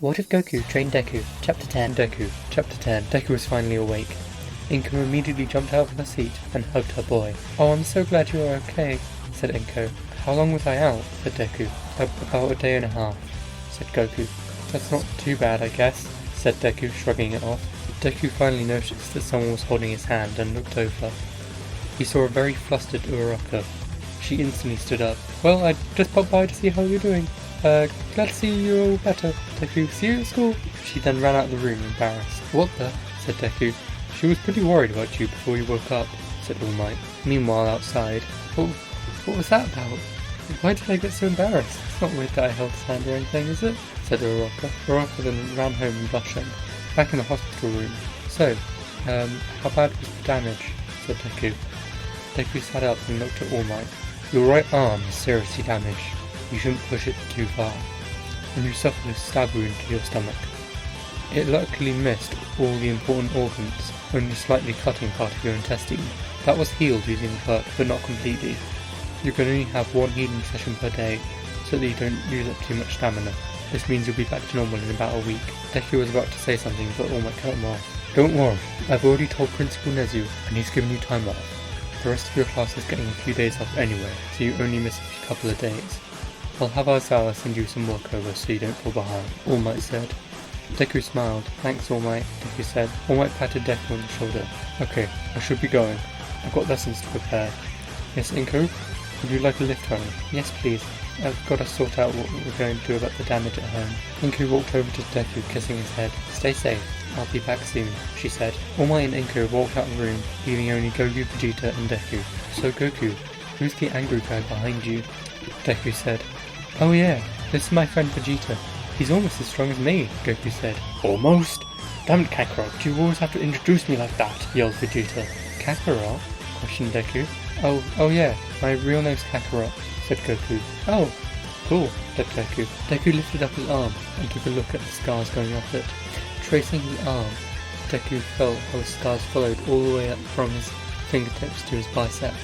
What if Goku trained Deku? Chapter 10. Deku. Chapter 10. Deku was finally awake. Inko immediately jumped out of her seat and hugged her boy. "Oh, I'm so glad you are okay," said Inko. "How long was I out?" said Deku. "About a day and a half," said Goku. "That's not too bad, I guess," said Deku, shrugging it off. Deku finally noticed that someone was holding his hand and looked over. He saw a very flustered Uraraka. She instantly stood up. "Well, I just popped by to see how you're doing. Glad to see you're all better, Deku. See you at school." She then ran out of the room, embarrassed. "What the?" said Deku. "She was pretty worried about you before you woke up," said All Might. Meanwhile, outside, What was that about? Why did I get so embarrassed? It's not weird that I held his hand or anything, is it?" said Uraraka. Uraraka then ran home blushing. Back in the hospital room. "So, how bad was the damage?" said Deku. Deku sat up and looked at All Might. "Your right arm is seriously damaged. You shouldn't push it too far. And you suffered a stab wound to your stomach. It luckily missed all the important organs, only slightly cutting part of your intestine. That was healed using a perk, but not completely. You can only have one healing session per day, so that you don't use up too much stamina. This means you'll be back to normal in about a week." Deku was about to say something, but All Might cut him off. "Don't worry, I've already told Principal Nezu, and he's given you time off. The rest of your class is getting a few days off anyway, so you only miss a couple of days. I'll have Aizawa send you some work over so you don't fall behind," All Might said. Deku smiled. "Thanks, All Might," Deku said. All Might patted Deku on the shoulder. "Okay, I should be going. I've got lessons to prepare." "Yes, Inko? Would you like a lift home?" "Yes, please. I've got to sort out what we're going to do about the damage at home." Inko walked over to Deku, kissing his head. "Stay safe. I'll be back soon," she said. All Might and Inko walked out of the room, leaving only Goku, Vegeta, and Deku. "So Goku, who's the angry guy behind you?" Deku said. "Oh yeah, this is my friend Vegeta. He's almost as strong as me," Goku said. "Almost? Damn it, Kakarot, do you always have to introduce me like that?" yelled Vegeta. "Kakarot?" questioned Deku. Oh yeah, my real name's Kakarot," said Goku. "Oh, cool," said Deku. Deku lifted up his arm and took a look at the scars going off it. Tracing his arm, Deku felt how the scars followed all the way up from his fingertips to his bicep.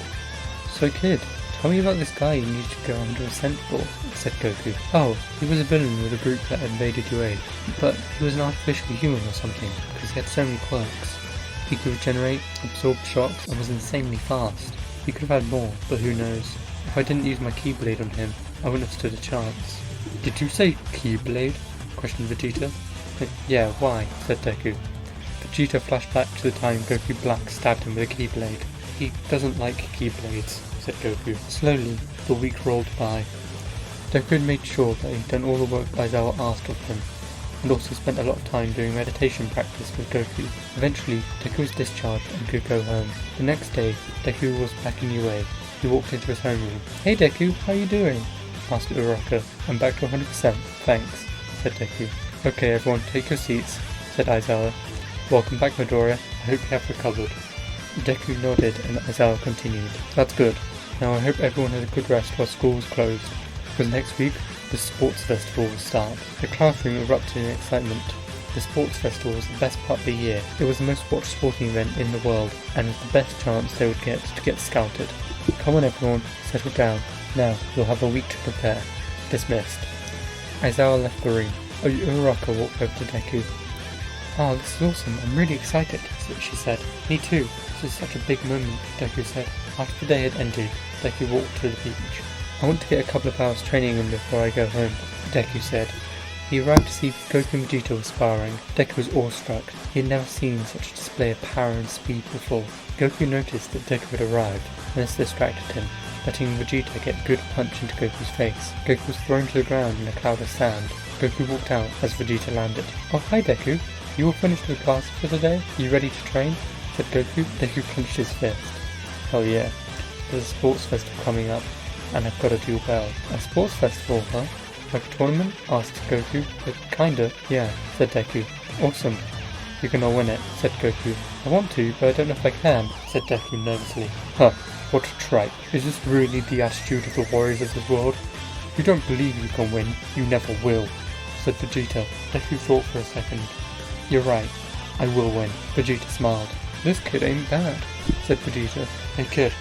"So kid, tell me about this guy you need to go under a scent for," said Goku. "Oh, he was a villain with a group that invaded your age, but he was an artificial human or something, because he had so many quirks. He could regenerate, absorb shocks, and was insanely fast. He could have had more, but who knows. If I didn't use my Keyblade on him, I wouldn't have stood a chance." "Did you say Keyblade?" questioned Vegeta. "Yeah, why?" said Deku. Vegeta flashed back to the time Goku Black stabbed him with a Keyblade. "He doesn't like Keyblades," said Goku. Slowly, the week rolled by. Deku had made sure that he'd done all the work Aizawa asked of him, and also spent a lot of time doing meditation practice with Goku. Eventually, Deku was discharged and could go home. The next day, Deku was back in UA. He walked into his homeroom. "Hey Deku, how you doing?" asked Uraraka. "I'm back to 100%, thanks," said Deku. "Okay everyone, take your seats," said Aizawa. "Welcome back Midoriya, I hope you have recovered." Deku nodded and Aizawa continued. "That's good. Now I hope everyone had a good rest while school was closed, because next week the sports festival will start." The classroom erupted in excitement. The sports festival was the best part of the year. It was the most watched sporting event in the world, and was the best chance they would get to get scouted. "Come on everyone, settle down. Now, you'll have a week to prepare. Dismissed." Aizawa left the room. Uraraka walked over to Deku. "Oh, this is awesome. I'm really excited," she said. "Me too. This is such a big moment," Deku said. After the day had ended, Deku walked to the beach. "I want to get a couple of hours training in before I go home," Deku said. He arrived to see Goku and Vegeta were sparring. Deku was awestruck. He had never seen such a display of power and speed before. Goku noticed that Deku had arrived, and this distracted him, letting Vegeta get a good punch into Goku's face. Goku was thrown to the ground in a cloud of sand. Goku walked out as Vegeta landed. "Oh, hi Deku. You all finished with classes for the day? You ready to train?" said Goku. Deku clenched his fist. "Hell yeah. There's a sports festival coming up, and I've got to do well." "A sports festival, huh? Like a tournament?" asked Goku. "Kinda, yeah," said Deku. "Awesome. You're gonna win it," said Goku. "I want to, but I don't know if I can," said Deku nervously. "Huh, what a tripe. Is this really the attitude of the warriors of this world? You don't believe you can win, you never will," said Vegeta. Deku thought for a second. "You're right, I will win." Vegeta smiled. "This kid ain't bad," said Vegeta. "Hey kid,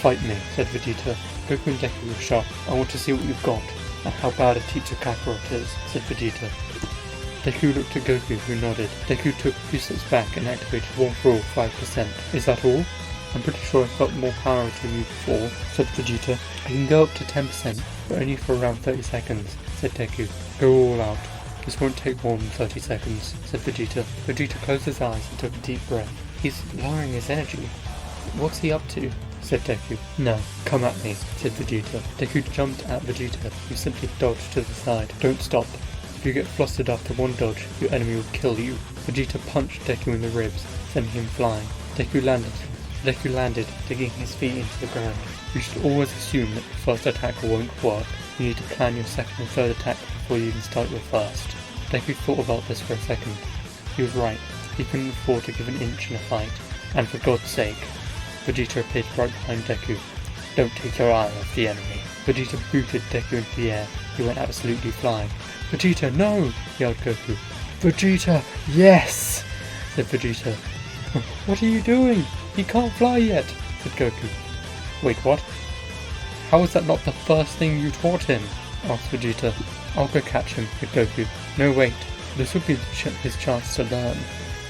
fight me," said Vegeta. Goku and Deku were shocked. "I want to see what you've got, and how bad a teacher Kakarot is," said Vegeta. Deku looked at Goku, who nodded. Deku took a few steps back and activated One for All 5%. Is that all? I'm pretty sure I felt more power to you before, said Vegeta. I can go up to 10%, but only for around 30 seconds, said Deku. Go all out. This won't take more than 30 seconds, said Vegeta. Vegeta closed his eyes and took a deep breath. He's lowering his energy. What's he up to? Said Deku. No, come at me, said Vegeta. Deku jumped at Vegeta, who simply dodged to the side. Don't stop. If you get flustered after one dodge, your enemy will kill you. Vegeta punched Deku in the ribs, sending him flying. Deku landed, digging his feet into the ground. You should always assume that your first attack won't work. You need to plan your second and third attack before you even start your first. Deku thought about this for a second. He was right. He couldn't afford to give an inch in a fight. And for God's sake, Vegeta appeared right behind Deku. Don't take your eye off the enemy. Vegeta booted Deku into the air. He went absolutely flying. Vegeta, no! Yelled Goku. Vegeta, yes! Said Vegeta. What are you doing? He can't fly yet, said Goku. Wait, what? How is that not the first thing you taught him? Asked Vegeta. I'll go catch him, said Goku. No, wait. This would be his chance to learn.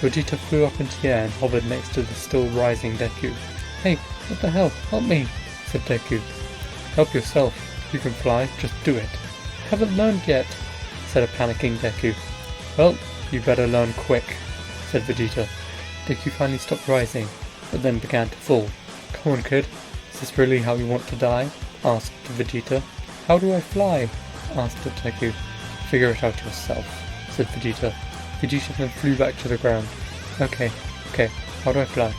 Vegeta flew up into the air and hovered next to the still rising Deku. Hey, what the hell? Help me, said Deku. Help yourself. You can fly, just do it. Haven't learned yet, said a panicking Deku. Well, you better learn quick, said Vegeta. Deku finally stopped rising, but then began to fall. Come on, kid. Is this really how you want to die? Asked Vegeta. How do I fly? Asked Deku. Figure it out yourself, said Vegeta. Vegeta then flew back to the ground. Okay. How do I fly?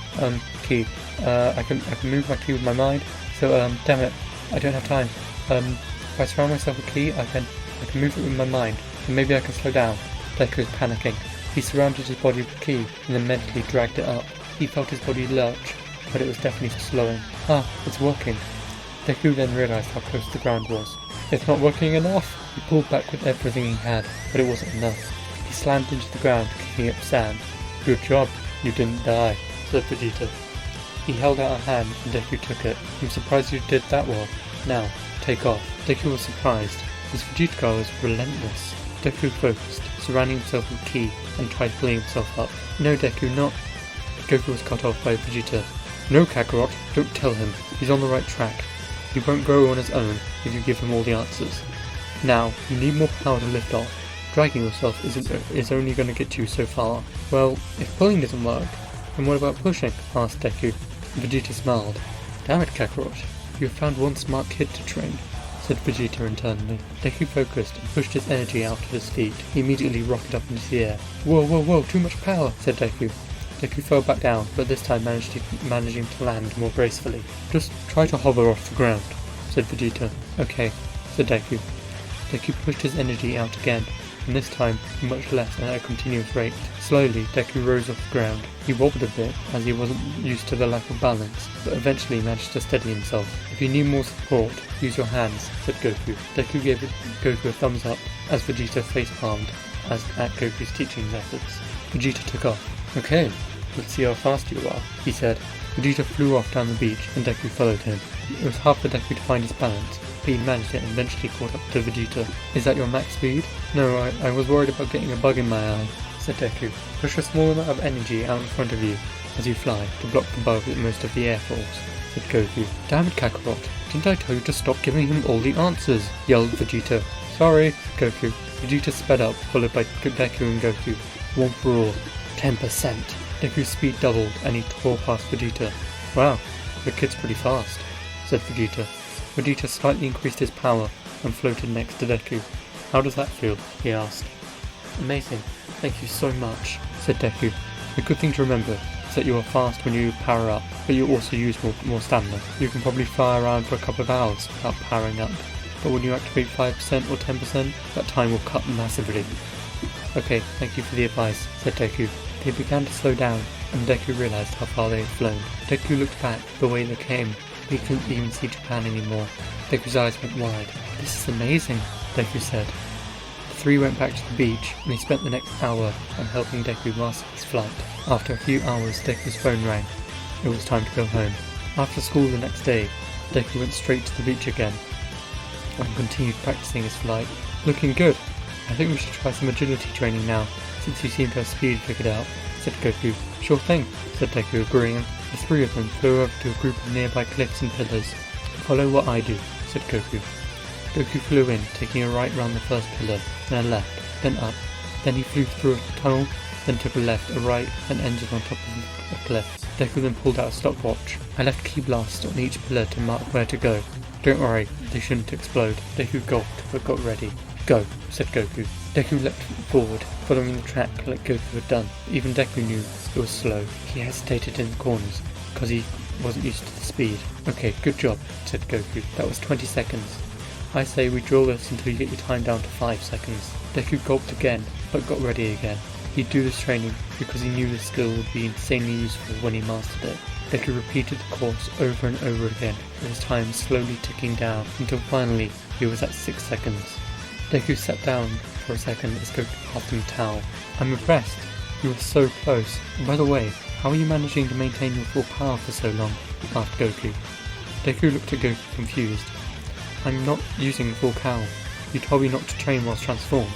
Key. I can move my key with my mind. So, damn it. I don't have time. If I surround myself with key, I can move it with my mind. And maybe I can slow down. Deku was panicking. He surrounded his body with key and then mentally dragged it up. He felt his body lurch, but it was definitely slowing. Ah, it's working. Deku then realized how close the ground was. It's not working enough! He pulled back with everything he had, but it wasn't enough. He slammed into the ground, kicking up sand. Good job, you didn't die, said Vegeta. He held out a hand and Deku took it. I'm surprised you did that well. Now, take off. Deku was surprised. His Vegeta was relentless. Deku focused, surrounding himself with ki, and tried pulling himself up. No, Deku, not... Goku was cut off by Vegeta. No, Kakarot, don't tell him. He's on the right track. He won't grow on his own if you give him all the answers. Now, you need more power to lift off. Dragging yourself is only going to get you so far. Well, if pulling doesn't work, then what about pushing? Asked Deku. Vegeta smiled. Damn it, Kakarot. You have found one smart kid to train, said Vegeta internally. Deku focused and pushed his energy out of his feet. He immediately rocketed up into the air. Whoa, too much power, said Deku. Deku fell back down, but this time managing to land more gracefully. Just try to hover off the ground, said Vegeta. Okay, said Deku. Deku pushed his energy out again, and this time much less and at a continuous rate. Slowly, Deku rose off the ground. He wobbled a bit, as he wasn't used to the lack of balance, but eventually managed to steady himself. If you need more support, use your hands, said Goku. Deku gave Goku a thumbs up, as Vegeta face-palmed at Goku's teaching methods. Vegeta took off. Okay, let's see how fast you are, he said. Vegeta flew off down the beach, and Deku followed him. It was hard for Deku to find his balance, but he managed it and eventually caught up to Vegeta. Is that your max speed? No, I was worried about getting a bug in my eye, said Deku. Push a small amount of energy out in front of you as you fly to block the bug with most of the air force, said Goku. Damn it, Kakarot. Didn't I tell you to stop giving him all the answers? Yelled Vegeta. Sorry, said Goku. Vegeta sped up, followed by Deku and Goku. One for all. 10%. Deku's speed doubled and he tore past Vegeta. Wow, the kid's pretty fast, said Vegeta. Vegeta slightly increased his power and floated next to Deku. How does that feel? He asked. Amazing, thank you so much, said Deku. The good thing to remember is that you are fast when you power up, but you also use more stamina. You can probably fly around for a couple of hours without powering up, but when you activate 5% or 10%, that time will cut massively. Okay, thank you for the advice, said Deku. They began to slow down, and Deku realized how far they had flown. Deku looked back the way they came, but he couldn't even see Japan anymore. Deku's eyes went wide. This is amazing, Deku said. The three went back to the beach, and they spent the next hour on helping Deku master his flight. After a few hours, Deku's phone rang. It was time to go home. After school the next day, Deku went straight to the beach again, and continued practicing his flight. Looking good. I think we should try some agility training now, since you seem to have speed figured out, said Goku. Sure thing, said Deku, agreeing. The three of them flew over to a group of nearby cliffs and pillars. Follow what I do, said Goku. Goku flew in, taking a right round the first pillar, then a left, then up. Then he flew through a tunnel, then took a left, a right, and ended on top of a cliff. Deku then pulled out a stopwatch. I left key blasts on each pillar to mark where to go. Don't worry, they shouldn't explode. Deku gulped, but got ready. Go, said Goku. Deku leapt forward, following the track like Goku had done. Even Deku knew it was slow. He hesitated in the corners, because he wasn't used to the speed. Okay, good job, said Goku. That was 20 seconds. I say we drill this until you get your time down to 5 seconds. Deku gulped again, but got ready again. He'd do this training because he knew the skill would be insanely useful when he mastered it. Deku repeated the course over and over again, with his time slowly ticking down until finally he was at 6 seconds. Deku sat down for a second as Goku passed him a towel. I'm impressed. You were so close. And by the way, how are you managing to maintain your full power for so long? Asked Goku. Deku looked at Goku confused. I'm not using full power. You told me not to train whilst transformed,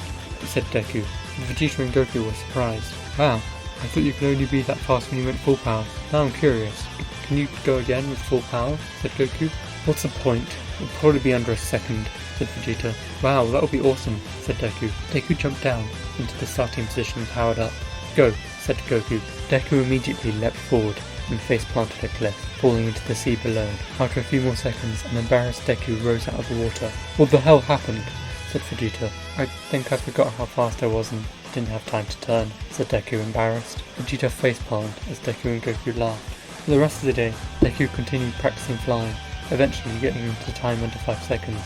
said Deku. Vegeta and Goku were surprised. Wow, I thought you could only be that fast when you went full power. Now I'm curious. Can you go again with full power? Said Goku. What's the point? It'll probably be under a second, said Vegeta. Wow, that'll be awesome, said Deku. Deku jumped down into the starting position and powered up. Go, said Goku. Deku immediately leapt forward and face-planted a cliff, falling into the sea below. After a few more seconds, an embarrassed Deku rose out of the water. What the hell happened? Said Vegeta. I think I forgot how fast I was and didn't have time to turn, said Deku, embarrassed. Vegeta facepalmed as Deku and Goku laughed. For the rest of the day, Deku continued practicing flying, eventually getting into time under 5 seconds,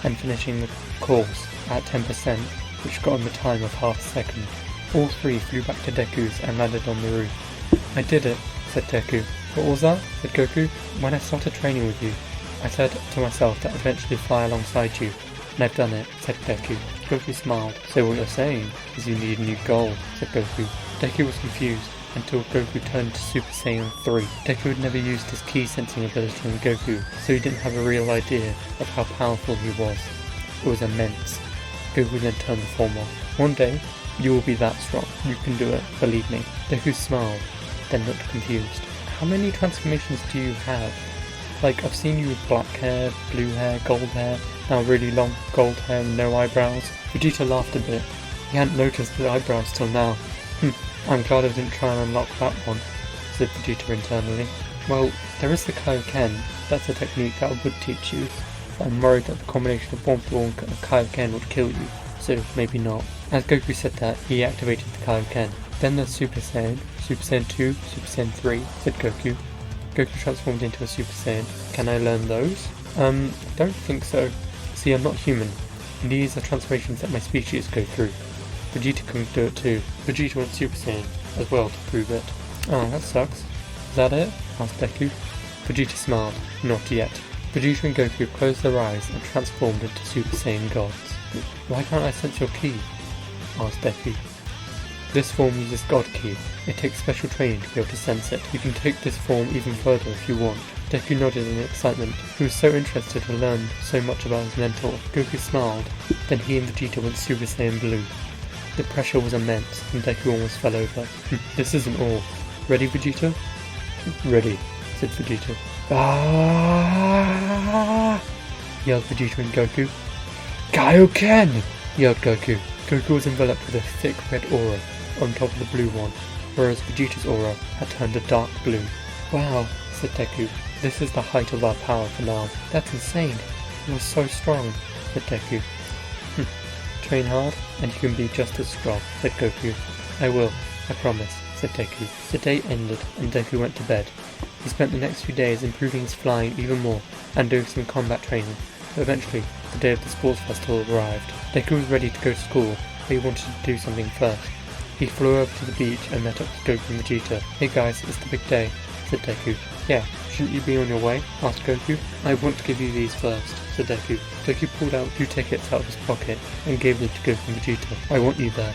and finishing the course at 10%, which got him a time of half a second. All three flew back to Deku's and landed on the roof. I did it, said Deku. What was that? Said Goku. When I started training with you, I said to myself that I'd eventually fly alongside you, and I've done it, said Deku. Goku smiled. So what you're saying is you need a new goal, said Goku. Deku was confused until Goku turned to Super Saiyan 3. Deku had never used his ki sensing ability on Goku, so he didn't have a real idea of how powerful he was. It was immense. Goku then turned the form off. One day, you will be that strong. You can do it, believe me. Deku smiled, then looked confused. How many transformations do you have? Like, I've seen you with black hair, blue hair, gold hair, now really long gold hair and no eyebrows. Vegeta laughed a bit. He hadn't noticed the eyebrows till now. I'm glad I didn't try and unlock that one, said Vegeta internally. Well, there is the Kaioken. That's a technique that I would teach you. But I'm worried that the combination of Bomb Ball and Kaioken would kill you, so maybe not. As Goku said that, he activated the Kaioken. Then there's Super Saiyan, Super Saiyan 2, Super Saiyan 3, said Goku. Goku transformed into a Super Saiyan. Can I learn those? Don't think so. See, I'm not human. And these are transformations that my species go through. Vegeta can do it too. Vegeta went Super Saiyan as well to prove it. Oh, that sucks. Is that it? Asked Deku. Vegeta smiled. Not yet. Vegeta and Goku closed their eyes and transformed into Super Saiyan gods. Why can't I sense your ki? Asked Deku. This form uses God Ki. It takes special training to be able to sense it. You can take this form even further if you want. Deku nodded in excitement. He was so interested to learn so much about his mentor. Goku smiled. Then he and Vegeta went Super Saiyan Blue. The pressure was immense, and Deku almost fell over. This isn't all. Ready, Vegeta? Ready, said Vegeta. Ah! Yelled Vegeta and Goku. Kaioken! Yelled Goku. Goku was enveloped with a thick red aura on top of the blue one, whereas Vegeta's aura had turned a dark blue. Wow, said Deku. This is the height of our power for now. That's insane. You're so strong, said Deku. Train hard, and you can be just as strong, said Goku. I will, I promise, said Deku. The day ended, and Deku went to bed. He spent the next few days improving his flying even more, and doing some combat training. But eventually, the day of the sports festival arrived. Deku was ready to go to school, but he wanted to do something first. He flew over to the beach and met up with Goku and Vegeta. Hey guys, it's the big day, said Deku. Yeah, shouldn't you be on your way? Asked Goku. I want to give you these first, said Deku. Deku pulled out 2 tickets out of his pocket and gave them to Goku and Vegeta. I want you there.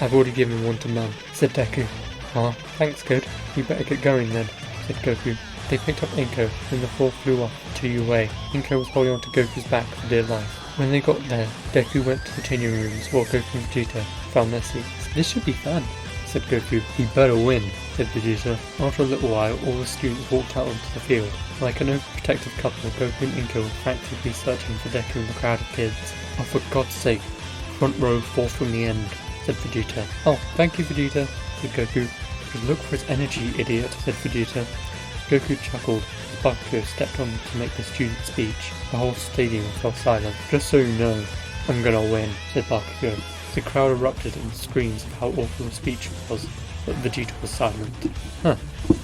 I've already given one to Mum, said Deku. Ah, thanks, kid. You better get going then, said Goku. They picked up Inko, and the 4 flew off to UA. Inko was holding on to Goku's back for dear life. When they got there, Deku went to the changing rooms while Goku and Vegeta found their seats. This should be fun, said Goku. We better win, said Vegeta. After a little while, all the students walked out onto the field. Like an overprotective couple, Goku and Inko were frantically searching for Deku in the crowd of kids. Oh, for God's sake, front row, fourth from the end, said Vegeta. Oh, thank you, Vegeta, said Goku. Just look for his energy, idiot, said Vegeta. Goku chuckled as Bakugo stepped on to make the student speech. The whole stadium fell silent. Just so you know, I'm gonna win, said Bakugo. The crowd erupted in screams of how awful the speech was, but Vegeta was silent. Huh,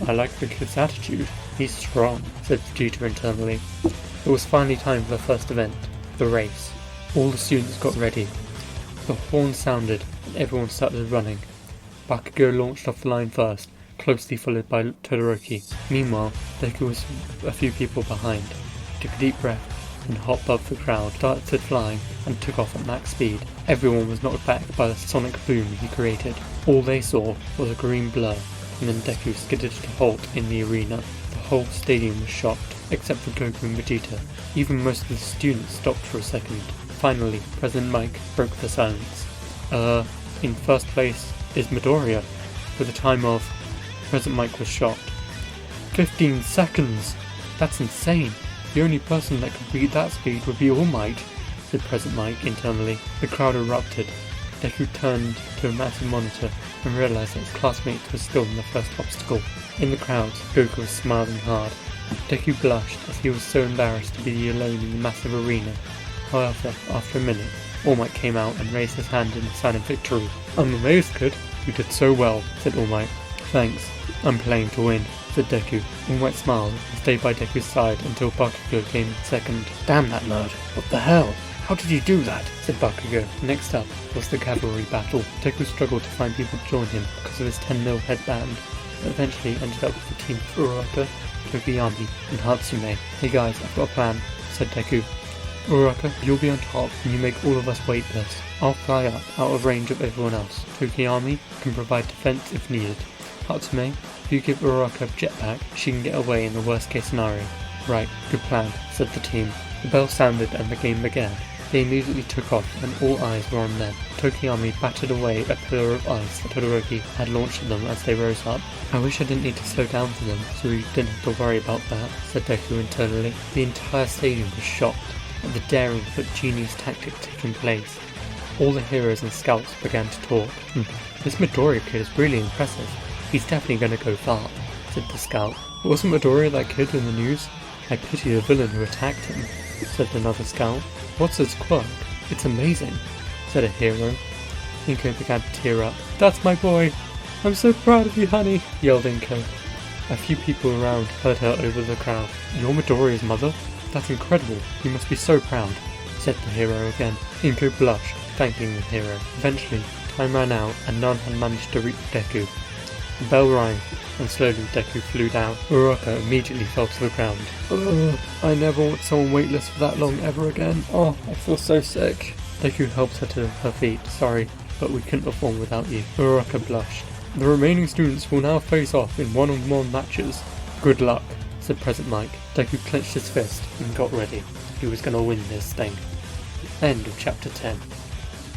I like the kid's attitude. He's strong, said Vegeta internally. It was finally time for the first event, the race. All the students got ready. The horn sounded and everyone started running. Bakugo launched off the line first, closely followed by Todoroki. Meanwhile, Deku was a few people behind. He took a deep breath and hopped above the crowd, started flying, and took off at max speed. Everyone was knocked back by the sonic boom he created. All they saw was a green blur, and then Deku skidded to a halt in the arena. The whole stadium was shocked, except for Goku and Vegeta. Even most of the students stopped for a second. Finally, President Mike broke the silence. In first place is Midoriya, with a time of... President Mike was shocked. 15 seconds! That's insane! The only person that could beat that speed would be All Might, said President Mike internally. The crowd erupted. Deku turned to a massive monitor and realized that his classmates were still in the first obstacle. In the crowd, Goku was smiling hard. Deku blushed as he was so embarrassed to be alone in the massive arena. However, after a minute, All Might came out and raised his hand in a sign of victory. I'm amazed, kid. You did so well, said All Might. Thanks. I'm playing to win, said Deku. All Might smiled and stayed by Deku's side until Bakugo came in second. Damn that nerd. What the hell? How did you do that? Said Bakugo. Next up was the Cavalry Battle. Deku struggled to find people to join him because of his 10 mil headband, but eventually ended up with the team of Uraraka, Tokiyami, and Hatsume. Hey guys, I've got a plan, said Deku. Uraraka, you'll be on top and you make all of us weightless. I'll fly up, out of range of everyone else. Tokiyami can provide defense if needed. Hatsume, if you give Uraraka a jetpack, she can get away in the worst case scenario. Right, good plan, said the team. The bell sounded and the game began. They immediately took off and all eyes were on them. Tokiyami battered away a pillar of ice that Todoroki had launched at them as they rose up. I wish I didn't need to slow down for them, so we didn't have to worry about that, said Deku internally. The entire stadium was shocked at the daring but genius tactic taking place. All the heroes and scouts began to talk. This Midoriya kid is really impressive. He's definitely going to go far, said the scout. Wasn't Midoriya that kid in the news? I pity the villain who attacked him, said another scout. What's his quirk? It's amazing, said a hero. Inko began to tear up. That's my boy! I'm so proud of you, honey, yelled Inko. A few people around heard her over the crowd. You're Midoriya's mother? That's incredible. You must be so proud, said the hero again. Inko blushed, thanking the hero. Eventually, time ran out and none had managed to reach Deku. The bell rang, and slowly Deku flew down. Uraraka immediately fell to the ground. I never want someone weightless for that long ever again. Oh, I feel so sick. Deku helped her to her feet. Sorry, but we couldn't perform without you. Uraraka blushed. The remaining students will now face off in one-on-one matches. Good luck, said President Mike. Deku clenched his fist and got ready. He was going to win this thing. End of chapter 10.